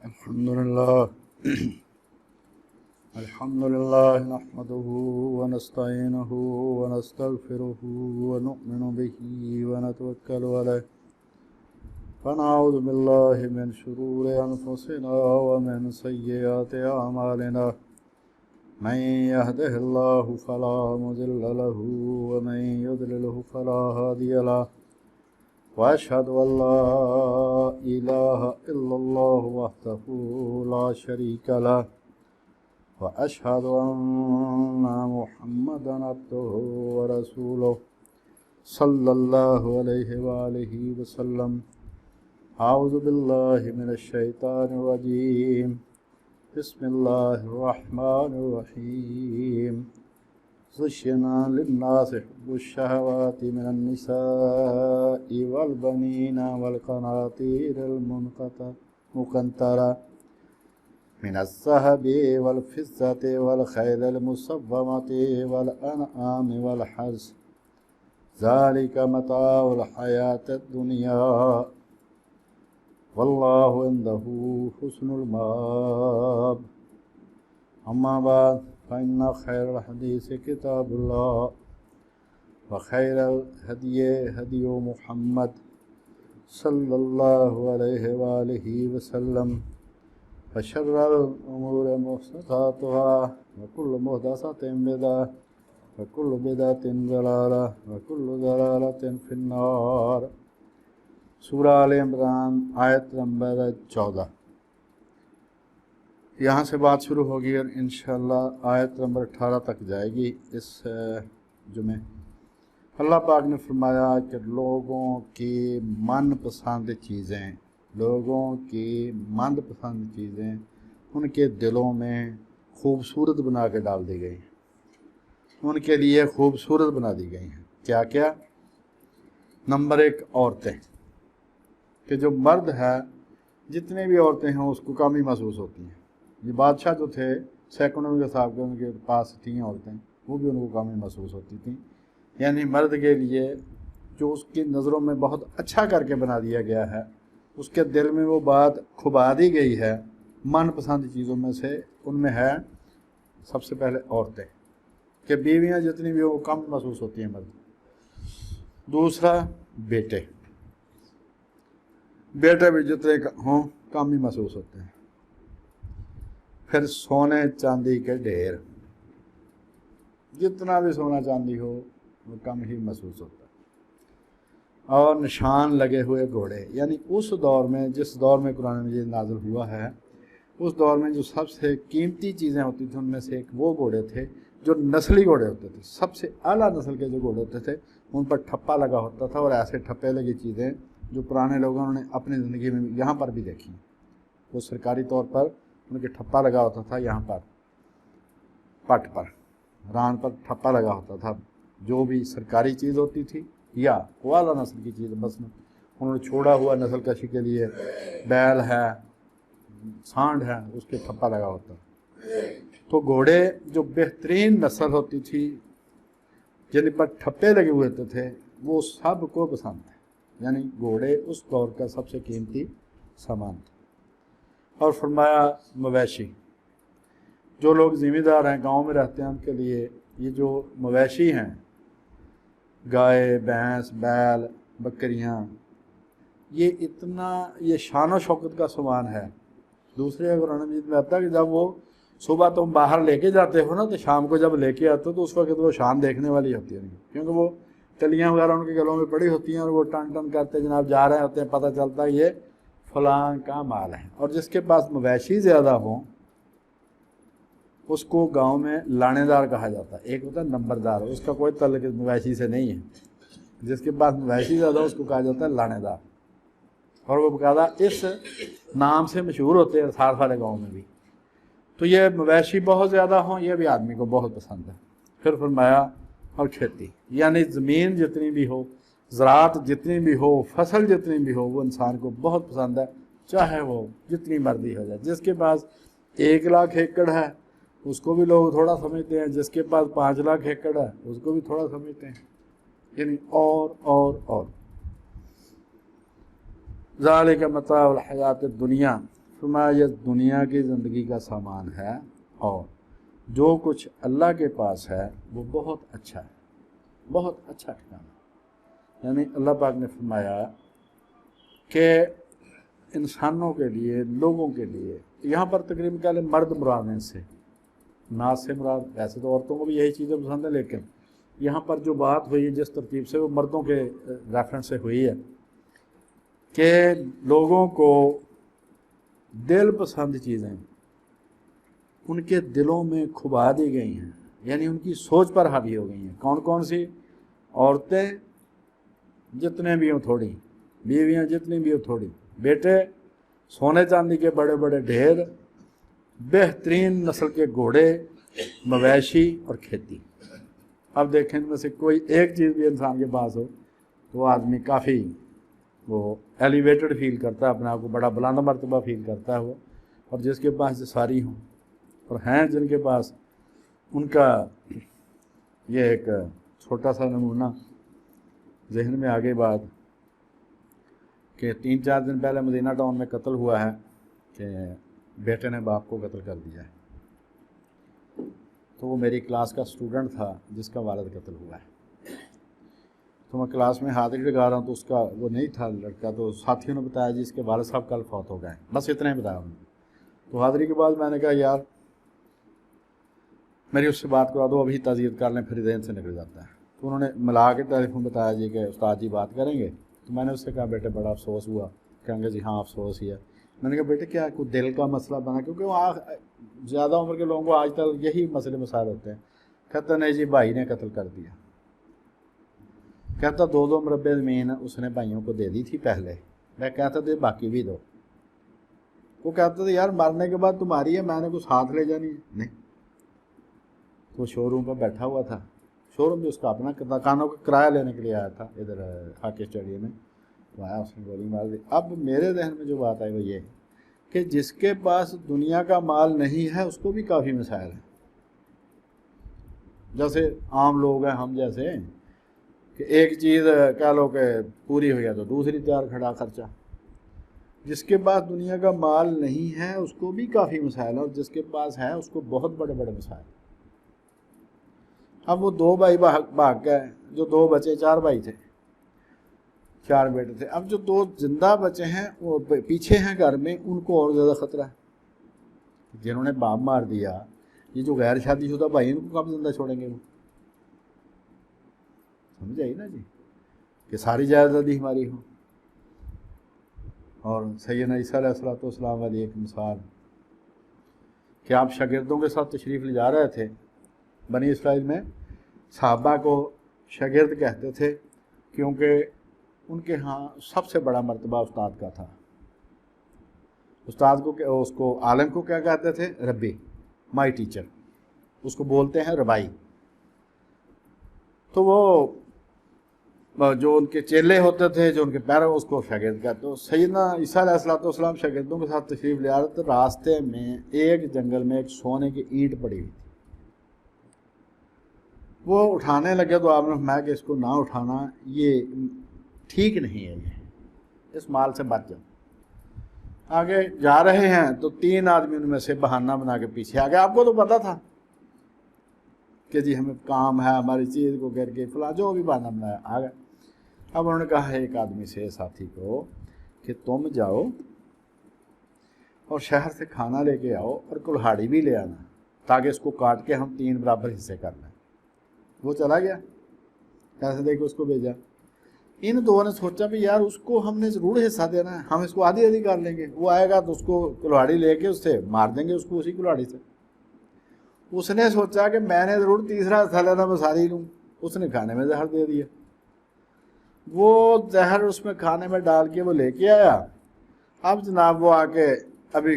الحمدللہ نحمده ونستعینه ونستغفره ونؤمن به ونتوکل علیہ ونعوذ باللہ من شرور انفسنا ومن سیئات اعمالنا من يهده الله فلا مضل له ومن يضلله فلا هادي له وأشهد أن لا إله إلا الله وحده لا شريك له وأشهد أن محمدا عبده ورسوله صلى الله عليه وآله وسلم. أعوذ بالله من الشيطان الرجيم. بسم الله الرحمن الرحيم. زين للناس حب الشهوات من النساء والبنين والقناطير المقنطرة من الذهب والفضة والخيل المسومة والأنعام والحرث ذلك متاع الحياة الدنيا والله عنده حسن المآب. أما بعد فإن خير الحديث كتاب الله وخير الهدي هدي محمد صلى الله عليه وآله وسلم وشر الأمور محدثاتها وكل محدثة بدعة وكل بدعة ضلالة وكل ضلالة في النار. سورہ آل عمران آیت نمبر 14. یہاں سے بات شروع ہوگی اور انشاءاللہ آیت نمبر 18 تک جائے گی اس جمعے. اللہ پاک نے فرمایا کہ لوگوں کی من پسند چیزیں ان کے دلوں میں خوبصورت بنا کے ڈال دی گئی ہیں، ان کے لیے خوبصورت بنا دی گئی ہیں. کیا کیا؟ نمبر 1 عورتیں، کہ جو مرد ہے جتنے بھی عورتیں ہیں اس کو کمی محسوس ہوتی ہیں. یہ بادشاہ جو تھے سیکڑوں کے حساب کے ان کے پاس تھیں عورتیں، وہ بھی ان کو کمی محسوس ہوتی تھیں. یعنی مرد کے لیے جو اس کی نظروں میں بہت اچھا کر کے بنا دیا گیا ہے، اس کے دل میں وہ بات کھبا دی گئی ہے. من پسند چیزوں میں سے ان میں ہے سب سے پہلے عورتیں، کہ بیویاں جتنی بھی وہ کم محسوس ہوتی ہیں مرد. دوسرا بیٹے بھی جتنے ہوں کم ہی محسوس ہوتے ہیں. پھر سونے چاندی کے ڈھیر، جتنا بھی سونا چاندی ہو وہ کم ہی محسوس ہوتا ہے. اور نشان لگے ہوئے گھوڑے، یعنی اس دور میں جس دور میں قرآن مجید نازل ہوا ہے، اس دور میں جو سب سے قیمتی چیزیں ہوتی تھیں ان میں سے ایک وہ گھوڑے تھے جو نسلی گھوڑے ہوتے تھے. سب سے اعلیٰ نسل کے جو گھوڑے ہوتے تھے ان پر ٹھپا لگا ہوتا تھا، اور ایسے ٹھپے لگی چیزیں جو پرانے لوگوں نے اپنی زندگی میں یہاں پر بھی دیکھی. وہ سرکاری طور پر ان کے ٹھپا لگا ہوتا تھا، یہاں پر پٹ پر ران پر ٹھپا لگا ہوتا تھا. جو بھی سرکاری چیز ہوتی تھی یا اعلیٰ نسل کی چیز، بس انہوں نے چھوڑا ہوا نسل کشی کے لیے بیل ہے، سانڈ ہے، اس کے ٹھپا لگا ہوتا. تو گھوڑے جو بہترین نسل ہوتی تھی جن پر ٹھپے لگے ہوئے ہوتے تھے وہ سب کو پسند ہے. یعنی گھوڑے اس دور کا سب سے قیمتی سامان تھا. اور فرمایا مویشی، جو لوگ ذمہ دار ہیں گاؤں میں رہتے ہیں ان کے لیے یہ جو مویشی ہیں، گائے، بھینس، بیل، بکریاں، یہ شان و شوکت کا سامان ہے. دوسرے قرآن مجید میں آتا ہے کہ جب وہ صبح تم باہر لے کے جاتے ہو نا تو شام کو جب لے کے آتے ہو تو اس وقت وہ شان دیکھنے والی ہوتی ہے، کیونکہ وہ تلیاں وغیرہ ان کے گلوں میں پڑی ہوتی ہیں اور وہ ٹن ٹن کرتے جناب جا رہے ہوتے ہیں، پتہ چلتا ہے یہ فلاں کا مال ہے. اور جس کے پاس مویشی زیادہ ہوں اس کو گاؤں میں لانے دار کہا جاتا ہے. ایک ہوتا ہے نمبردار، اس کا کوئی تعلق مویشی سے نہیں ہے. جس کے پاس مویشی زیادہ ہو اس کو کہا جاتا ہے لانے دار، اور وہ باقاعدہ اس نام سے مشہور ہوتے ہیں سار والے گاؤں میں بھی. تو یہ مویشی بہت زیادہ ہوں، یہ بھی آدمی کو بہت پسند ہے. پھر فرمایا اور کھیتی، یعنی زمین جتنی بھی ہو، زراعت جتنی بھی ہو، فصل جتنی بھی ہو، وہ انسان کو بہت پسند ہے، چاہے وہ جتنی مرضی ہو جائے. جس کے پاس 1,00,000 ایکڑ ہے اس کو بھی لوگ تھوڑا سمجھتے ہیں، جس کے پاس 5,00,000 ایکڑ ہے اس کو بھی تھوڑا سمجھتے ہیں. یعنی اور ذالک متاع الحیات الدنیا، فرمایا یہ دنیا کی زندگی کا سامان ہے اور جو کچھ اللہ کے پاس ہے وہ بہت اچھا ہے، بہت اچھا ٹھکانا۔ یعنی اللہ پاک نے فرمایا کہ انسانوں کے لیے، لوگوں کے لیے، یہاں پر تقریباً کہہ لیں مرد مراد ہیں، سے ناز سے مراد، ویسے تو عورتوں کو بھی یہی چیزیں پسند ہیں، لیکن یہاں پر جو بات ہوئی ہے جس ترتیب سے وہ مردوں کے ریفرنس سے ہوئی ہے کہ لوگوں کو دل پسند چیزیں ان کے دلوں میں کھبا دی گئی ہیں، یعنی ان کی سوچ پر حاوی ہو گئی ہیں۔ کون کون سی؟ عورتیں جتنے بھی ہوں تھوڑی، بیویاں جتنی بھی ہوں تھوڑی، بیٹے سونے چاندی کے بڑے بڑے ڈھیر، بہترین نسل کے گھوڑے، مویشی اور کھیتی۔ اب دیکھیں ان میں سے کوئی ایک چیز بھی انسان کے پاس ہو تو وہ آدمی کافی وہ ایلیویٹڈ فیل کرتا ہے، اپنے آپ کو بڑا بلند مرتبہ فیل کرتا ہے وہ، اور جس کے پاس یہ ساری ہوں اور ہیں جن کے پاس، ان کا یہ ایک چھوٹا سا نمونہ ذہن میں آگے بات کہ 3-4 دن پہلے مدینہ ٹاؤن میں قتل ہوا ہے کہ بیٹے نے باپ کو قتل کر دیا ہے۔ تو وہ میری کلاس کا اسٹوڈنٹ تھا جس کا والد قتل ہوا ہے، تو میں کلاس میں حاضری لگا رہا ہوں تو اس کا وہ نہیں تھا لڑکا، تو ساتھیوں نے بتایا جی اس کے والد صاحب کل فوت ہو گئے، بس اتنا ہی بتایا انہوں نے۔ تو حاضری کے بعد میں نے کہا یار میری اس سے بات کرا دو، ابھی تعزیت کر لیں پھر ذہن سے نکل جاتا ہے۔ تو انہوں نے ملا کے ٹیلی فون بتایا جی کہ استاد جی بات کریں گے۔ تو میں نے اس سے کہا بیٹے بڑا افسوس ہوا، کہیں گے جی ہاں افسوس ہی ہے۔ میں نے کہا بیٹے کیا کوئی دل کا مسئلہ بنا، کیونکہ وہ زیادہ عمر کے لوگوں کو آج تک یہی مسئلے مسائل ہوتے ہیں۔ کہتا نہیں جی بھائی نے قتل کر دیا۔ کہتا 2 مربع زمین اس نے بھائیوں کو دے دی تھی پہلے، میں کہتا تھا باقی بھی دو۔ وہ کہتا تھا یار مرنے کے بعد تمہاری ہے، میں نے کچھ ہاتھ لے جانی ہے نہیں۔ وہ شو روم پہ بیٹھا ہوا تھا، شو روم بھی اس کا اپنا دکانوں کا کرایہ لینے کے لیے آیا تھا ادھر ہاکی اسٹیڈیم میں، تو آیا اس نے گولی مار دی۔ اب میرے ذہن میں جو بات آئی وہ یہ کہ جس کے پاس دنیا کا مال نہیں ہے اس کو بھی کافی مسائل ہیں۔ جیسے عام لوگ ہیں ہم جیسے کہ ایک چیز کہہ لو کہ پوری ہو گیا تو دوسری تیار کھڑا خرچہ۔ جس کے پاس دنیا کا مال نہیں ہے اس کو بھی کافی مسائل ہیں، اور جس کے پاس ہے اس کو بہت بڑے بڑے مسائل۔ اب وہ 2 بھائی بھاگ گئے، جو 2 بچے، 4 بھائی تھے، 4 بیٹے تھے۔ اب جو 2 زندہ بچے ہیں وہ پیچھے ہیں گھر میں، ان کو اور زیادہ خطرہ ہے۔ جنہوں نے باپ مار دیا، یہ جو غیر شادی شدہ بھائی ان کو کب زندہ چھوڑیں گے وہ؟ سمجھ آئی نا جی کہ ساری جائیدادی ہماری ہو۔ اور سیدنا عیسیٰ علیہ السلام والی ایک مثال کہ آپ شاگردوں کے ساتھ تشریف لے جا رہے تھے، بنی اسرائیل میں صحابہ کو شاگرد کہتے تھے کیونکہ ان کے ہاں سب سے بڑا مرتبہ استاد کا تھا۔ استاد کو اس کو عالم کو کیا کہتے تھے؟ ربی، مائی ٹیچر، اس کو بولتے ہیں ربائی۔ تو وہ جو ان کے چیلے ہوتے تھے، جو ان کے پیرو، اس کو شاگرد کہتے۔ تو سیدنا عیسیٰ علیہ السلام شاگردوں کے ساتھ تشریف لے آ رہے تھے، راستے میں ایک جنگل میں ایک سونے کی اینٹ پڑی ہوئی تھی، وہ اٹھانے لگے تو آپ نے فرمایا کہ اس کو نہ اٹھانا، یہ ٹھیک نہیں ہے، یہ اس مال سے بچ جاؤ۔ آگے جا رہے ہیں تو 3 آدمی ان میں سے بہانہ بنا کے پیچھے آ گئے۔ آپ کو تو پتا تھا کہ جی ہمیں کام ہے، ہماری چیز کو گر کے فلاں جو بھی بہانہ بنایا آ گئے۔ اب انہوں نے کہا ایک آدمی سے، ساتھی کو، کہ تم جاؤ اور شہر سے کھانا لے کے آؤ اور کلہاڑی بھی لے آنا تاکہ اس کو کاٹ کے ہم 3 برابر حصے کر لیں۔ وہ چلا گیا، پیسے دے کے اس کو بھیجا۔ ان 2 نے سوچا بھی یار اس کو ہم نے ضرور حصہ دینا ہے، ہم اس کو آدھی آدھی کر لیں گے، وہ آئے گا تو اس کو کلہاڑی لے کے اس سے مار دیں گے اس کو اسی کلہاڑی سے۔ اس نے سوچا کہ میں نے ضرور تیسرا حصہ لینا، میں ساری لوں۔ اس نے کھانے میں زہر دے دیا، وہ زہر اس میں کھانے میں ڈال کے وہ لے کے آیا۔ اب جناب وہ آ کے ابھی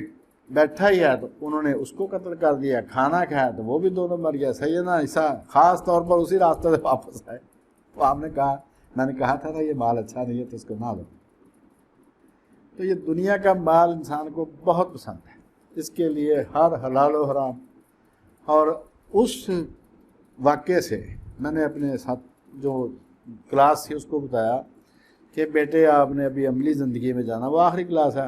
بیٹھا ہی ہے تو انہوں نے اس کو قتل کر دیا، کھانا کھایا تو وہ بھی دونوں مر گیا۔ سیدنا عیسیٰ خاص طور پر اسی راستے سے واپس آئے، تو آپ نے کہا میں نے کہا تھا نا یہ مال اچھا نہیں ہے تو اس کو نہ لو۔ تو یہ دنیا کا مال انسان کو بہت پسند ہے، اس کے لیے ہر حلال و حرام۔ اور اس واقعے سے میں نے اپنے ساتھ جو کلاس تھی اس کو بتایا کہ بیٹے آپ نے ابھی عملی زندگی میں جانا، وہ آخری کلاس ہے،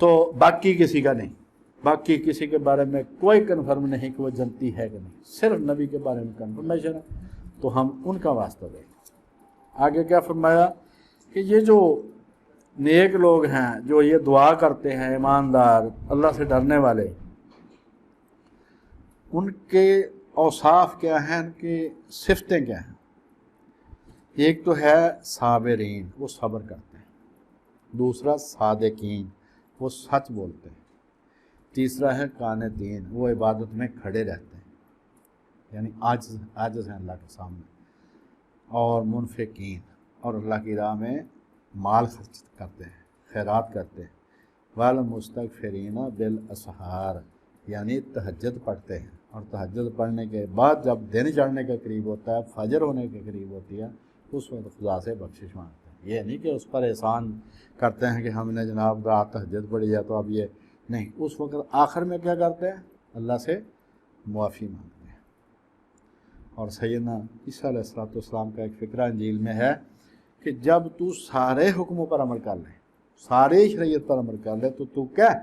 تو باقی کسی کا نہیں، باقی کسی کے بارے میں کوئی کنفرم نہیں کہ وہ جنتی ہے کہ نہیں، صرف نبی کے بارے میں کنفرمیشن ہے، تو ہم ان کا واسطہ دیں۔ آگے کیا فرمایا کہ یہ جو نیک لوگ ہیں جو یہ دعا کرتے ہیں، ایماندار، اللہ سے ڈرنے والے، ان کے اوصاف کیا ہیں، ان کی صفتیں کیا ہیں؟ ایک تو ہے صابرین، وہ صبر کرتے ہیں، دوسرا صادقین، وہ سچ بولتے ہیں، تیسرا ہے قانتین، وہ عبادت میں کھڑے رہتے ہیں، یعنی عاجز ہیں اللہ کے سامنے، اور منفقین، اور اللہ کی راہ میں مال خرچ کرتے ہیں، خیرات کرتے ہیں، والمستغفرین بالاسحار، یعنی تہجد پڑھتے ہیں، اور تہجد پڑھنے کے بعد جب دن چڑھنے کے قریب ہوتا ہے، فجر ہونے کے قریب ہوتی ہے، اس وقت خدا سے بخشش مانگتے ہیں۔ یہ نہیں کہ اس پر احسان کرتے ہیں کہ ہم نے جناب رات تہجد پڑھی ہے تو اب یہ نہیں، اس وقت آخر میں کیا کرتے ہیں؟ اللہ سے معافی مانگتے ہیں۔ اور سیدنا عیسیٰ علیہ السلام کا ایک فقرہ انجیل میں ہے کہ جب تو سارے حکموں پر عمل کر لے، ساری شریعت پر عمل کر لے، تو کہہ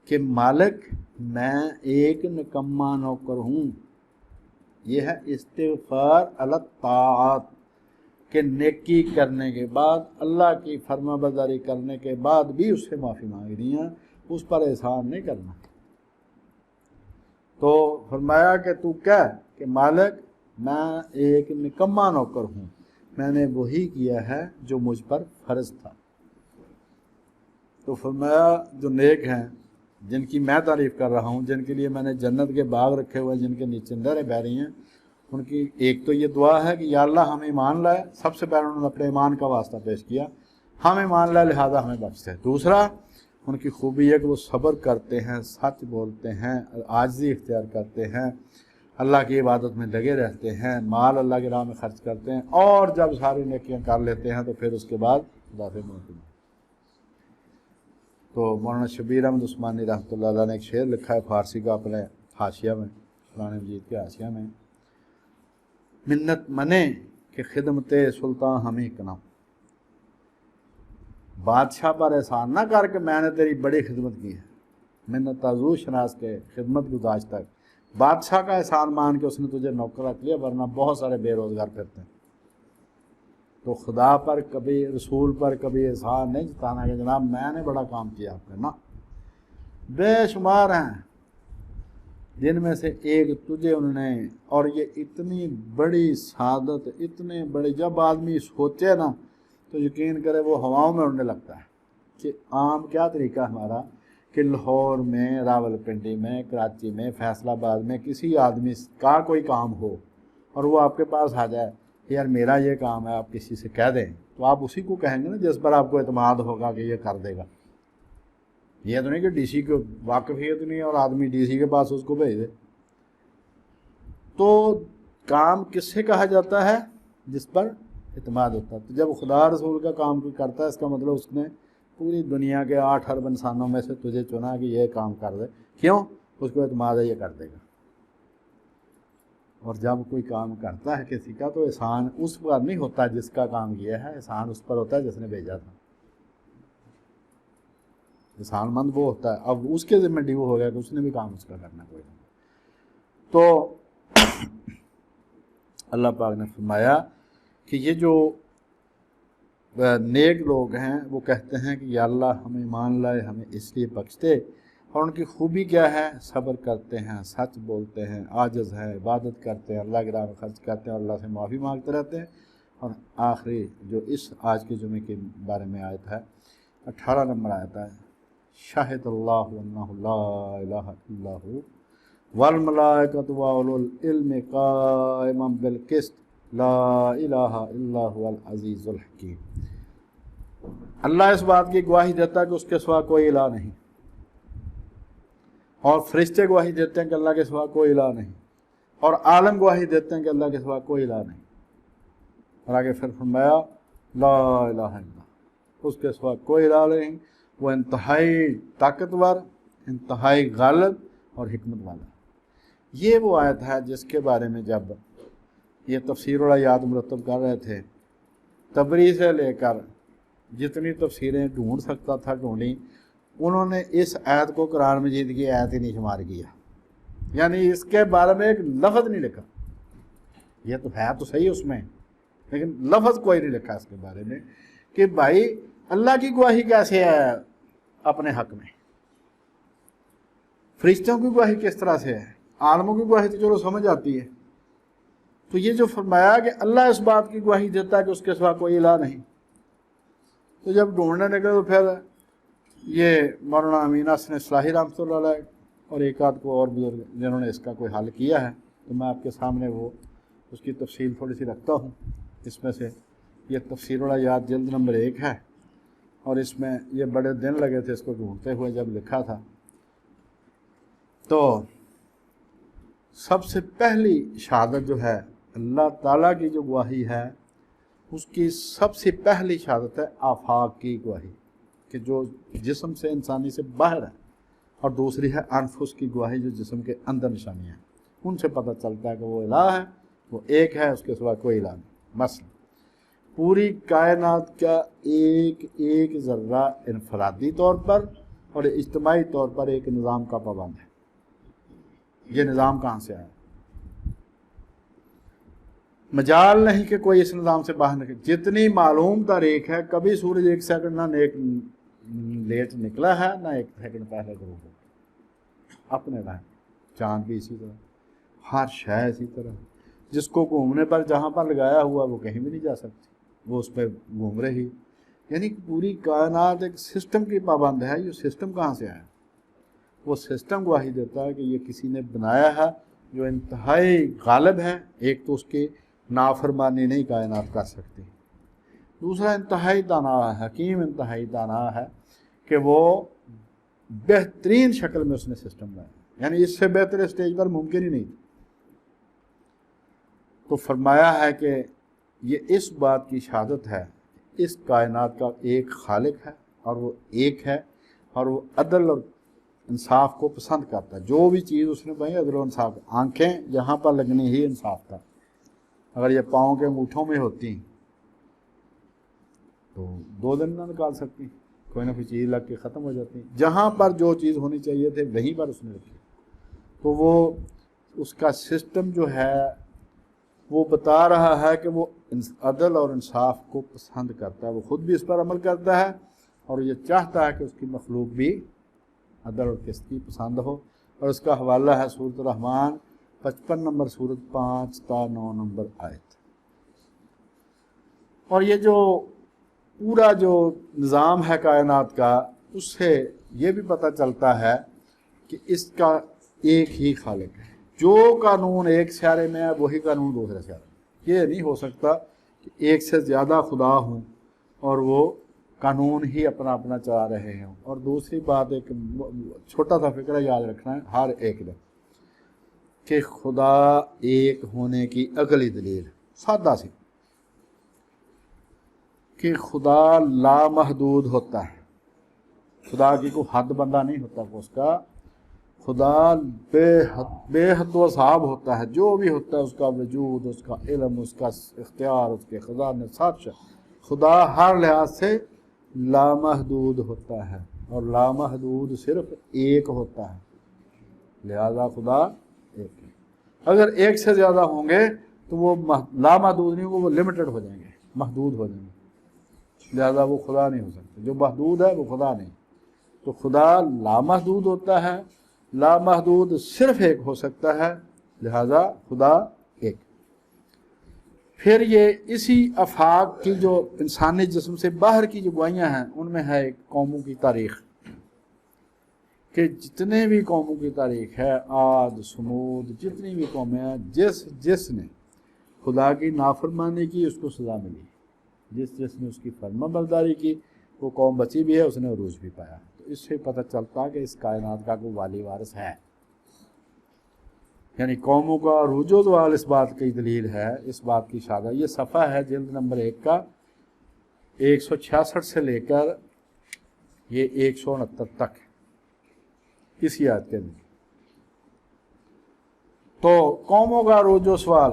کہ مالک میں ایک نکما نوکر ہوں۔ یہ ہے استغفار علی الطاعات، کہ نیکی کرنے کے بعد، اللہ کی فرما برداری کرنے کے بعد بھی اس سے معافی مانگنی ہے، اس پر احسان نہیں کرنا۔ تو فرمایا کہ تو کہہ کہ مالک میں ایک نکما نوکر ہوں، میں نے وہی کیا ہے جو مجھ پر فرض تھا۔ تو فرمایا جو نیک ہیں، جن کی میں تعریف کر رہا ہوں، جن کے لیے میں نے جنت کے باغ رکھے ہوئے ہیں، جن کے نیچے نہریں بہہ رہی ہیں، ان کی ایک تو یہ دعا ہے کہ یا اللہ ہم ایمان لائے، سب سے پہلے انہوں نے اپنے ایمان کا واسطہ پیش کیا، ہم ایمان لائے لہذا ہمیں بخش دے۔ دوسرا ان کی خوبی ہے کہ وہ صبر کرتے ہیں، سچ بولتے ہیں، عاجزی اختیار کرتے ہیں، اللہ کی عبادت میں لگے رہتے ہیں، مال اللہ کی راہ میں خرچ کرتے ہیں، اور جب ساری نیکیاں کر لیتے ہیں تو پھر اس کے بعد خدا سے معافی مانگتے ہیں۔ تو مولانا شبیر احمد عثمانی رحمۃ اللہ علیہ نے ایک شعر لکھا ہے فارسی کا اپنے حاشیہ میں، قرآن مجید کے حاشیہ میں، منت منے کہ خدمت سلطان ہمیں کنم، بادشاہ پر احسان نہ کر کہ میں نے تیری بڑی خدمت کی ہے، منت تعزو شناس کے خدمت گزاشت تک، بادشاہ کا احسان مان کے اس نے تجھے نوکر رکھ لیا، ورنہ بہت سارے بے روزگار پھرتے ہیں۔ تو خدا پر کبھی، رسول پر کبھی احسان نہیں جتانا کہ جناب میں نے بڑا کام کیا آپ کا، نہ، بے شمار ہیں، جن میں سے ایک تجھے انہوں نے، اور یہ اتنی بڑی سعادت، اتنے بڑے، جب آدمی سوچے نا تو یقین کرے وہ ہواؤں میں اڑنے لگتا ہے۔ کہ عام کیا طریقہ ہمارا کہ لاہور میں، راول پنڈی میں، کراچی میں، فیصل آباد میں کسی آدمی کا کوئی کام ہو اور وہ آپ کے پاس آ جائے کہ یار میرا یہ کام ہے، آپ کسی سے کہہ دیں، تو آپ اسی کو کہیں گے نا جس پر آپ کو اعتماد ہوگا کہ یہ کر دے گا۔ یہ تو نہیں کہ ڈی سی کو واقفیت نہیں اور آدمی ڈی سی کے پاس اس کو بھیج دے۔ تو کام کس سے کہا جاتا ہے؟ جس پر اعتماد ہوتا ہے۔ تو جب خدا رسول کا کام کوئی کرتا ہے، اس کا مطلب اس نے پوری دنیا کے 8 ارب انسانوں میں سے تجھے چنا کہ یہ کام کر دے، کیوں؟ اس کو اعتماد ہے یہ کر دے گا۔ اور جب کوئی کام کرتا ہے کسی کا تو احسان اس پر نہیں ہوتا جس کا کام کیا ہے، احسان اس پر ہوتا ہے جس نے بھیجا تھا۔ احسان مند وہ ہوتا ہے، اب اس کے ذمہ ڈیو ہو گیا کہ اس نے بھی کام اس کا کرنا کوئی نہیں۔ تو اللہ پاک نے فرمایا کہ یہ جو نیک لوگ ہیں وہ کہتے ہیں کہ یا اللہ ہمیں ایمان لائے، ہمیں اس لیے بخش دے، اور ان کی خوبی کیا ہے؟ صبر کرتے ہیں، سچ بولتے ہیں، عاجز ہیں، عبادت کرتے ہیں، اللہ کی راہ میں خرچ کرتے ہیں، اور اللہ سے معافی مانگتے رہتے ہیں۔ اور آخری جو اس آج کے جمعے کے بارے میں آیت ہے، 18 نمبر آیت ہے، شاہد اللہ انہ لا الہ الا ہو والملائکۃ واولو العلم قائما بالقسط لا الہ الا هو العزیز الحکیم۔ اللہ اس بات کی گواہی دیتا ہے کہ اس کے سوا کوئی الہ نہیں، اور فرشتے گواہی دیتے ہیں کہ اللہ کے سوا کوئی الہ نہیں، اور عالم گواہی دیتے ہیں کہ اللہ کے سوا کوئی الہ نہیں۔ اور آگے پھر فرمایا لا الہ الا، اس کے سوا کوئی الہ نہیں، وہ انتہائی طاقتور، انتہائی غالب اور حکمت والا۔ یہ وہ آیت ہے جس کے بارے میں جب یہ تفسیر الآیات مرتب کر رہے تھے، تبری سے لے کر جتنی تفسیریں ڈھونڈ سکتا تھا ڈھونڈیں، انہوں نے اس آیت کو قرآن مجید کی آیت ہی نہیں شمار کیا، یعنی اس کے بارے میں ایک لفظ نہیں لکھا. یہ تو ہے تو صحیح اس میں، لیکن لفظ کوئی نہیں لکھا اس کے بارے میں کہ بھائی اللہ کی گواہی کیسے ہے اپنے حق میں، فرشتوں کی گواہی کس طرح سے ہے، عالموں کی گواہی تو چلو سمجھ آتی ہے. تو یہ جو فرمایا کہ اللہ اس بات کی گواہی دیتا ہے کہ اس کے سوا کوئی الہ نہیں، تو جب ڈھونڈنے لگے تو پھر یہ مولانا امین حسن اصلاحی رحمۃ اللہ علیہ اور ایک آدھ کو اور بزرگ جنہوں نے اس کا کوئی حل کیا ہے، تو میں آپ کے سامنے وہ اس کی تفصیل تھوڑی سی رکھتا ہوں. اس میں سے یہ تفسیر الایات جلد نمبر 1 ہے، اور اس میں یہ بڑے دن لگے تھے اس کو ڈھونڈتے ہوئے جب لکھا تھا. تو سب سے پہلی شہادت جو ہے اللہ تعالیٰ کی جو گواہی ہے، اس کی سب سے پہلی شہادت ہے آفاق کی گواہی کہ جو جسم سے انسانی سے باہر ہے، اور دوسری ہے انفس کی گواہی جو جسم کے اندر نشانیاں ہیں. ان سے پتہ چلتا ہے کہ وہ الہ ہے، وہ ایک ہے، اس کے سوا کوئی الہ نہیں. مثلا پوری کائنات کا ایک ایک ذرہ انفرادی طور پر اور اجتماعی طور پر ایک نظام کا پابند ہے. یہ نظام کہاں سے آیا؟ مجال نہیں کہ کوئی اس نظام سے باہر نکلے. جتنی معلوم تاریخ ہے، کبھی سورج 1 سیکنڈ نہ لیٹ نکلا ہے، نہ 1 سیکنڈ پہلے غروب ہو. اپنے ٹائم چاند بھی اسی طرح، ہر شے اسی طرح. جس کو گھومنے پر جہاں پر لگایا ہوا وہ کہیں بھی نہیں جا سکتی، وہ اس پہ گھوم رہی. یعنی پوری کائنات ایک سسٹم کی پابند ہے. یہ سسٹم کہاں سے آیا؟ وہ سسٹم گواہی دیتا ہے کہ یہ کسی نے بنایا ہے جو انتہائی غالب ہے. ایک تو اس کی نافرمانی نہیں کائنات کر سکتی، دوسرا انتہائی دانا ہے، حکیم انتہائی دانا ہے کہ وہ بہترین شکل میں اس نے سسٹم بنایا، یعنی اس سے بہتر اسٹیج پر ممکن ہی نہیں. تو فرمایا ہے کہ یہ اس بات کی شہادت ہے، اس کائنات کا ایک خالق ہے اور وہ ایک ہے، اور وہ عدل اور انصاف کو پسند کرتا ہے. جو بھی چیز اس نے بنائی عدل و انصاف. آنکھیں یہاں پر لگنی ہی انصاف تھا. اگر یہ پاؤں کے انگوٹھوں میں ہوتی تو 2 دن نہ نکال سکتی، کوئی نہ کوئی چیز لگ کے ختم ہو جاتی. جہاں پر جو چیز ہونی چاہیے تھے وہیں پر اس نے رکھی. تو وہ اس کا سسٹم جو ہے وہ بتا رہا ہے کہ وہ عدل اور انصاف کو پسند کرتا ہے. وہ خود بھی اس پر عمل کرتا ہے اور یہ چاہتا ہے کہ اس کی مخلوق بھی عدل اور قسط کی پسند ہو. اور اس کا حوالہ ہے سورۃ الرحمن 55 نمبر سورت 5 تا 9 نمبر آیت. اور یہ جو پورا جو نظام ہے کائنات کا، اس سے یہ بھی پتہ چلتا ہے کہ اس کا ایک ہی خالق ہے. جو قانون ایک سیارے میں ہے وہی قانون دوسرے سیارے میں. یہ نہیں ہو سکتا کہ ایک سے زیادہ خدا ہوں اور وہ قانون ہی اپنا اپنا چلا رہے ہیں. اور دوسری بات ایک چھوٹا سا فکرہ یاد رکھنا ہے ہر ایک نے کہ خدا ایک ہونے کی عقلی دلیل سادہ سی کہ خدا لامحدود ہوتا ہے. خدا کی کوئی حد بندہ نہیں ہوتا اس کا. خدا بے حد و صاحب ہوتا ہے. جو بھی ہوتا ہے اس کا وجود، اس کا علم، اس کا اختیار، اس کے خزانے سب سے خدا ہر لحاظ سے لامحدود ہوتا ہے. اور لامحدود صرف ایک ہوتا ہے، لہذا خدا ایک ہے. اگر ایک سے زیادہ ہوں گے تو وہ لامحدود نہیں ہوں گے، وہ لمیٹڈ ہو جائیں گے، محدود ہو جائیں گے. لہذا وہ خدا نہیں ہو سکتے. جو محدود ہے وہ خدا نہیں. تو خدا لامحدود ہوتا ہے، لامحدود صرف ایک ہو سکتا ہے، لہذا خدا ایک. پھر یہ اسی آفاق کی جو انسانی جسم سے باہر کی جو گواہیاں ہیں ان میں ہے ایک قوموں کی تاریخ، کہ جتنے بھی قوموں کی تاریخ ہے، عاد، سمود، جتنی بھی قومیں ہیں، جس نے خدا کی نافرمانی کی اس کو سزا ملی. جس نے اس کی فرما برداری کی وہ قوم بچی بھی ہے، اس نے عروج بھی پایا. تو اس سے پتہ چلتا ہے کہ اس کائنات کا کوئی والی وارث ہے. یعنی قوموں کا عروج و زوال اس بات کی دلیل ہے، اس بات کی شہادت. یہ صفحہ ہے جلد نمبر 1 کا 166 سے لے کر یہ 169 تک اسی آیت کے اندر. تو قوموں کا عروج و زوال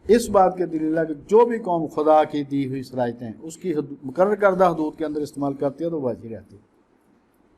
اس بات کے دلیل ہے کہ جو بھی قوم خدا کی دی ہوئی صلاحیتیں اس کی مقرر کردہ حدود کے اندر استعمال کرتی ہے تو وہ ایسی رہتی ہے.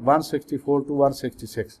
164 to 166